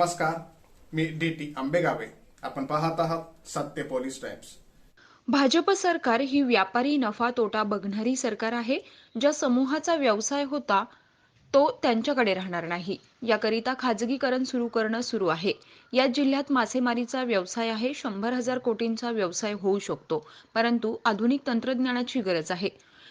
नमस्कार, मी डी.टी. आंबेगावे. आपण पाहत आहात सत्य पोलीस टाइम्स. भाजप सरकार ही व्यापारी नफा तोटा बघणारी सरकार आहे. ज्या समूहाचा व्यवसाय होता तो त्यांच्याकडे राहणार नाही. याकरिता खाजगीकरण सुरू आहे. या जिल्ह्यात मासेमारीचा व्यवसाय आहे. 100,000 कोटींचा व्यवसाय होऊ शकतो. परंतु आधुनिक तंत्रज्ञानाची गरज आहे.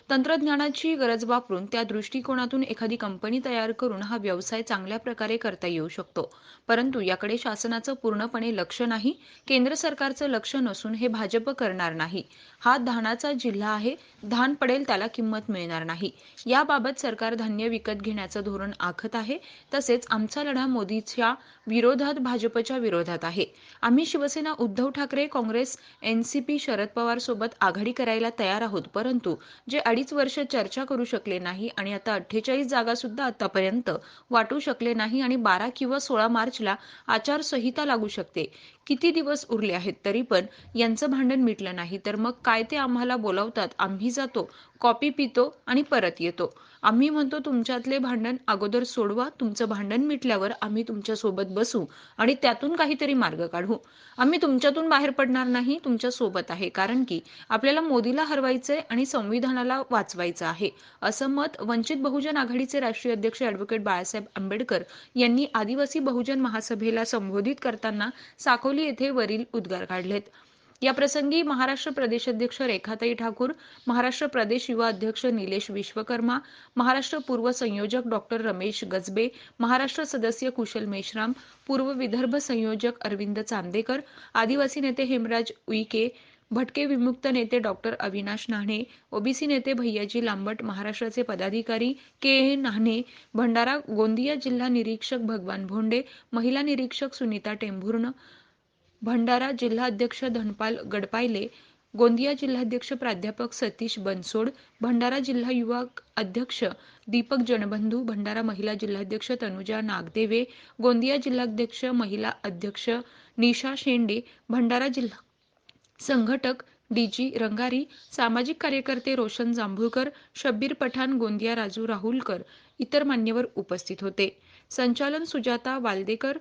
तंत्रज्ञानाची गरज वापरून त्या दृष्टिकोनातून एखादी कंपनी तयार करून हा व्यवसाय चांगल्या प्रकारे करता येऊ शकतो. परंतु याकडे शासनाचं पूर्णपणे लक्ष नाही. केंद्र सरकारचं लक्ष नसून हे भाजप करणार नाही. हा धानाचा जिल्हा आहे. धान पडेल त्याला किंमत मिळणार नाही. याबाबत सरकार धान्य विकत घेण्याचं धोरण आखत आहे. तसेच आमचा लढा मोदीच्या विरोधात भाजपच्या विरोधात आहे. आम्ही शिवसेना उद्धव ठाकरे, काँग्रेस, एनसीपी, शरद पवार सोबत आघाडी करायला तयार आहोत. परंतु जे 2.5 वर्ष चर्चा करू शकले नाही आणि आता 48 जागा सुद्धा आतापर्यंत वाटू शकले नाही आणि 12 किंवा 16 मार्चला आचारसंहिता लागू शकते. किती दिवस उरले आहेत तरी पण यांचं भांडण मिटलं नाही तर मग काय ते आम्हाला बोलावतात, आम्ही जातो, कॉफी पितो आणि परत येतो. आम्ही म्हणतो तुमच्यातले भांडण अगोदर सोडवा. तुमचं भांडण मिटल्यावर आम्ही तुमच्या सोबत बसू आणि त्यातून काहीतरी मार्ग काढू. आम्ही तुमच्यातून बाहेर पडणार नाही, तुमच्या सोबत आहे. कारण की आपल्याला मोदीला हरवायचंय आणि संविधानाला वाचवायचं आहे. असं मत वंचित बहुजन आघाडीचे राष्ट्रीय अध्यक्ष ॲडव्होकेट बाळासाहेब आंबेडकर यांनी आदिवासी बहुजन महासभेला संबोधित करताना साकोली येथे वरील उद्गार काढलेत. याप्रसंगी महाराष्ट्र प्रदेशाध्यक्ष रेखाताई ठाकूर, महाराष्ट्र प्रदेश युवा अध्यक्ष निलेश विश्वकर्मा, महाराष्ट्र पूर्व संयोजक डॉक्टर रमेश गजबे, महाराष्ट्र सदस्य कुशल मेश्राम, पूर्व विदर्भ संयोजक अरविंद चांदेकर, आदिवासी नेते हेमराज उईके, भटके विमुक्त नेते डॉक्टर अविनाश नाहणे, ओबीसी नेते भैयाजी लांबट, महाराष्ट्राचे पदाधिकारी के ए नाहणे, भंडारा गोंदिया जिल्हा निरीक्षक भगवान भोंडे, महिला निरीक्षक सुनीता टेंभुर्न, भंडारा जिल्हाध्यक्ष धनपाल गडपायले, गोंदिया जिल्हाध्यक्ष प्राध्यापक सतीश बनसोड, भंडारा जिल्हा युवा अध्यक्ष दीपक जनबंधू, भंडारा महिला जिल्हाध्यक्ष तनुजा नागदेवे, गोंदिया जिल्हाध्यक्ष महिला अध्यक्ष निशा शेंडे, भंडारा जिल्हा संघटक डी.जी. रंगारी, सामाजिक कार्यकर्ते रोशन जांभूळकर, शब्बीर पठाण, गोंदिया राजू राहुलकर इतर मान्यवर उपस्थित होते. संचालन सुजाता वालदेकर,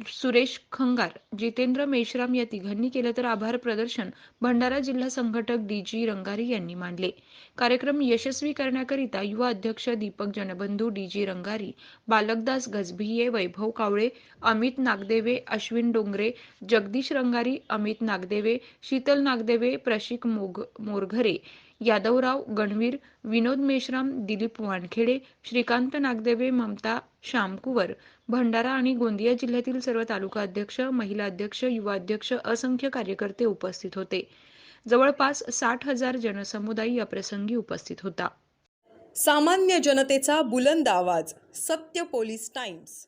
सुरेश खंगार, जितेंद्र मेश्राम या तिघांनी केलं तर आभार प्रदर्शन भंडारा जिल्हा संघटक डी.जी. रंगारी यांनी मांडले. कार्यक्रम यशस्वी करण्याकरिता युवा अध्यक्ष दीपक जनबंधू, डी.जी. रंगारी, बालकदास गजभिये, वैभव कावळे, अमित नागदेवे, अश्विन डोंगरे, जगदीश रंगारी, अमित नागदेवे, शीतल नागदेवे, प्रशिक मोरघरे, यादवराव गणवीर, विनोद मेश्राम, दिलीप वानखेडे, श्रीकांत नागदेवे, ममता श्यामकुवर, भंडारा आणि गोंदिया जिल्ह्यातील सर्व तालुका अध्यक्ष, महिला अध्यक्ष, युवा अध्यक्ष, असंख्य कार्यकर्ते उपस्थित होते. जवळपास 60,000 जनसमुदाय या प्रसंगी उपस्थित होता. सामान्य जनतेचा बुलंद आवाज, सत्य पोलीस टाइम्स.